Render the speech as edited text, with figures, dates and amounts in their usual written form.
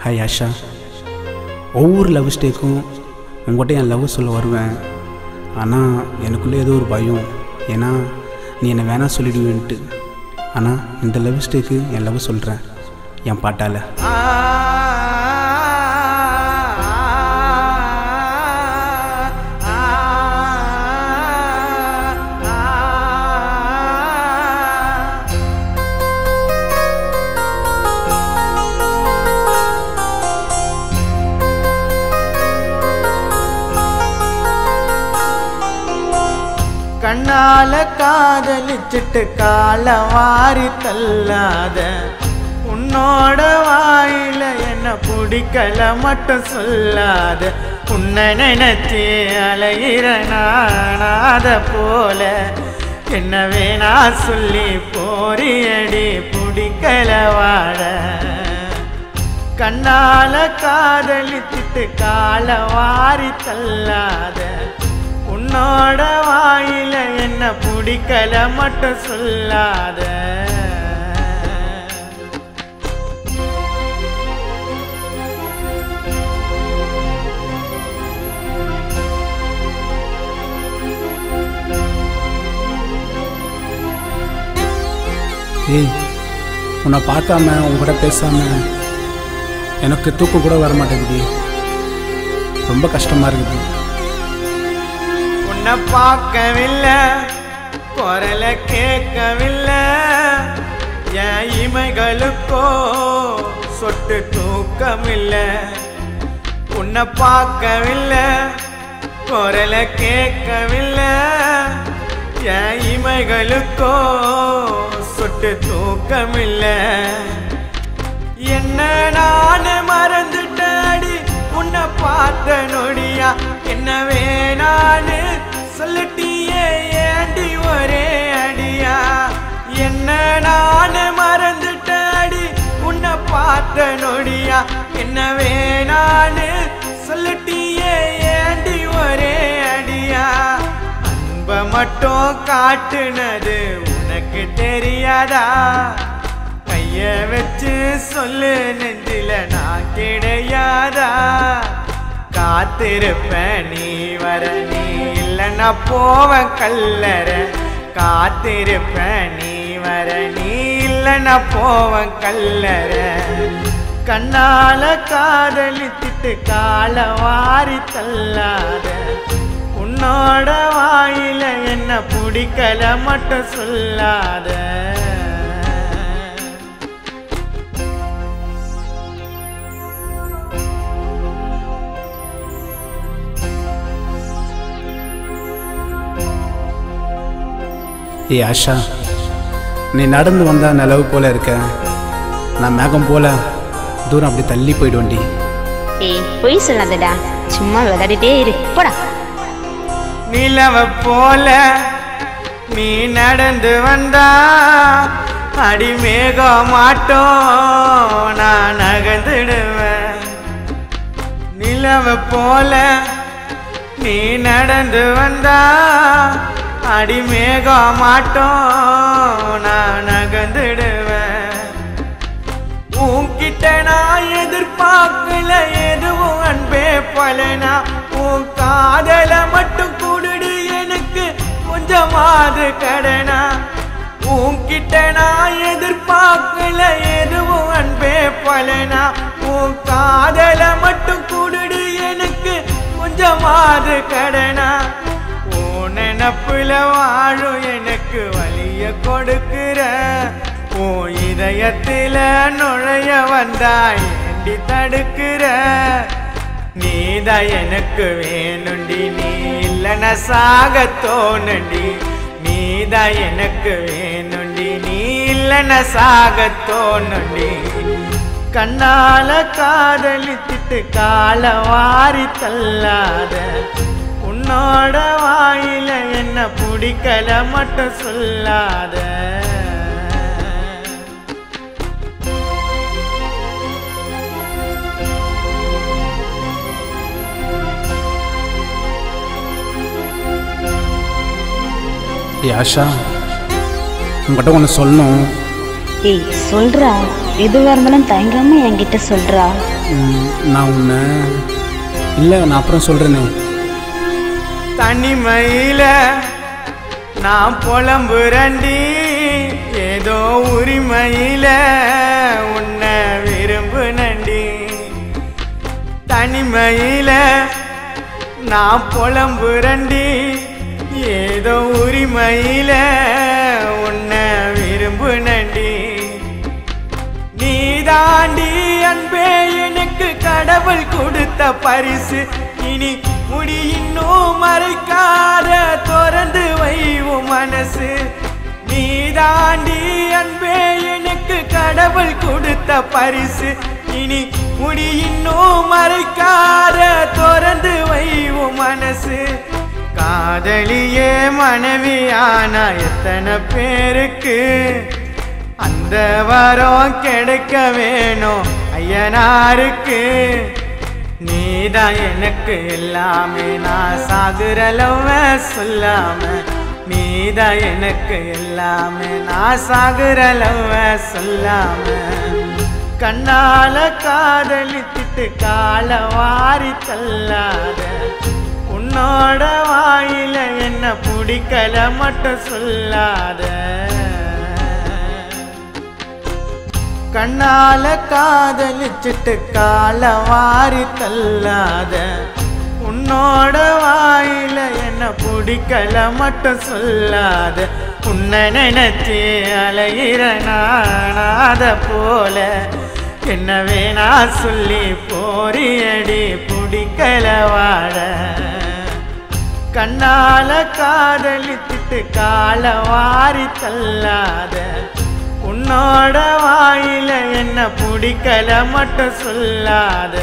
Hi Asha, ஒவ்வொரு love ஸ்டேக்கும் உங்கள்கிட்ட என் love சொல்ல வருவேன். ஆனால் எனக்குள்ளே ஏதோ ஒரு பயம், ஏன்னா நீ என்னை வேணாம் சொல்லிடுவேன்ட்டு. ஆனால் இந்த லவ் ஸ்டேக்கு என் லவ் சொல்கிறேன் என் பாட்டால். கண்ணால காதலிச்சிட்டு கால வாரி தள்ளாத, உன்னோட வாயில என்ன பிடிக்கல மட்டும் சொல்லாத. உன்னை நினைச்சி அலையிற நானாத போல என்ன வேணா சொல்லி போறியடி பிடிக்கல வாழ. கண்ணால காதலிச்சிட்டு கால வாரி தள்ளாத, உன்னோட வாயில என்ன பிடிக்கல மட்டும் சொல்லாத. ஏய், உன்னை பார்க்காம உங்கள்கிட்ட பேசாம எனக்கு தூக்கம் கூட வர மாட்டேங்குது. ரொம்ப கஷ்டமாக இருக்குது. உன்னை பார்க்கவில்லை, குரல கேட்கவில்லை, என் இமைகளுக்கோ சொட்டு தூக்கமில்லை. உன்னை பார்க்கவில்லை, குரல கேட்கவில்லை, என் இமைகளுக்கோ சொட்டு தூக்கமில்லை. என்ன நானே மறந்துட்டாடி உன்னை பார்த்த நொடியா, என்ன வேணான்னு சொல்லட்டியே ஏண்டி ஒரே அடியா. என்ன நானே மறந்துட்டாடி உன்னை பார்த்த நொடியா, என்ன வேணான்னு சொல்லட்டியே ஏண்டி ஒரே அடியா. அன்பை மட்டும் காட்டுனது உனக்கு தெரியாதா, கைய வச்சு சொல்லு நெஞ்சில நான் கிடையாதா. காத்திருப்பேன் நீ வர, நீ இல்லைன்னா போவன் கல்லற. காத்திருப்பேன் நீ வர, நீ இல்லைன்னா போவன் கல்லற. கண்ணால காதலித்திட்டு கால வாரி தள்ளாத, உன்னோட வாயில என்ன பிடிக்கல மட்டும் சொல்லாத. ஏ ஆஷா, நீ நடந்து வந்தா நிலவு போல இருக்க, நான் மேகம் போல தூரம் அப்படி தள்ளி போயிடுவேன்டி. ஏய், பொய் சொல்லாதடா, சும்மா விளையாடிட்டே இரு போடா. நிலவ போல நீ நடந்து வந்தா, அடி மேகம் மாட்டோம் நான் நகர்ந்துடுவேன். நிலவ போல நீ நடந்து வந்தா, அடி மேகம் மாட்டோம் நான் நகர்ந்துடுவேன். உன்கிட்ட நான் எதிர்பார்க்கல எதுவும் அன்பே பலனா, உன் காதல மட்டும் கூடுடு எனக்கு கொஞ்சமாவது கடனா. உன்கிட்ட நான் எதிர்பார்க்கல எதுவும் அன்பே பலனா, உன் காதல மட்டும் கூடுடு எனக்கு கொஞ்சமாவது கடனா. நினப்புல வாழும் எனக்கு வலிய கொடுக்கிற, உன் இதயத்தில நுழைய வந்தாய் ஏண்டி தடுக்கிற. நீதான் எனக்கு வேணுண்டி, நீ இல்லைன்னா சாக தோணுண்டி. நீதான் எனக்கு வேணுண்டி, நீ இல்லைன்னா சாக தோணுண்டி. கண்ணால காதலித்திட்டு கால வாரி தள்ளாத, உன்னோட வாயில என்ன பிடிக்கல மட்டும் சொல்லாத. ஏ ஆஷா, உங்கள்கிட்ட ஒன்று சொல்லணும். ஏய் சொல்றா. எதுவாக இருந்தாலும் தயங்காம என்கிட்ட சொல்றா. நான் உன்னை இல்லை, நான் அப்புறம் சொல்கிறேனே. தனிமையில நான் புலம்புரண்டி, ஏதோ உரிமையில உன்னை விரும்புனண்டி. தனிமையில நான் புலம்புரண்டி, ஏதோ உரிமையில உன்னை விரும்புனண்டி. நீ தாண்டி அன்பே எனக்கு கடவுள் கொடுத்த பரிசு, இனி முடி இன்னும் மறைக்காத திறந்து வைவும் மனசு. நீ தாண்டி அன்பே எனக்கு கடவுள் கொடுத்த பரிசு, இனி முடி இன்னும் மறைக்காத திறந்து வைவும் மனசு. காதலியே மனைவியான எத்தனை பேருக்கு அந்த வரம் கிடைக்க வேணும் ஐயனாருக்கு. நீதான் எனக்கு எல்லாமே, நான் சாகுறலவ சொல்லாம. நீதான் எனக்கு எல்லாமே, நான் சாகுறலவ சொல்லாம. கண்ணால காதலித்துட்டு கால வாரி தள்ளாத, உன்னோட வாயில என்ன பிடிக்கல மட்டும் சொல்லாத. கண்ணால காதலிச்சிட்டு கால வாரி தள்ளாத, உன்னோட வாயில என்ன பிடிக்கல மட்டும் சொல்லாத. உன்னை நினைச்சு அலையிற நானாத போல, என்ன வேணா சொல்லி போறியடி பிடிக்கல வாழ. கண்ணால காதலித்துட்டு கால வாரி தள்ளாத, உன்னோட வாயில என்ன பிடிக்கல மட்டும் சொல்லாத.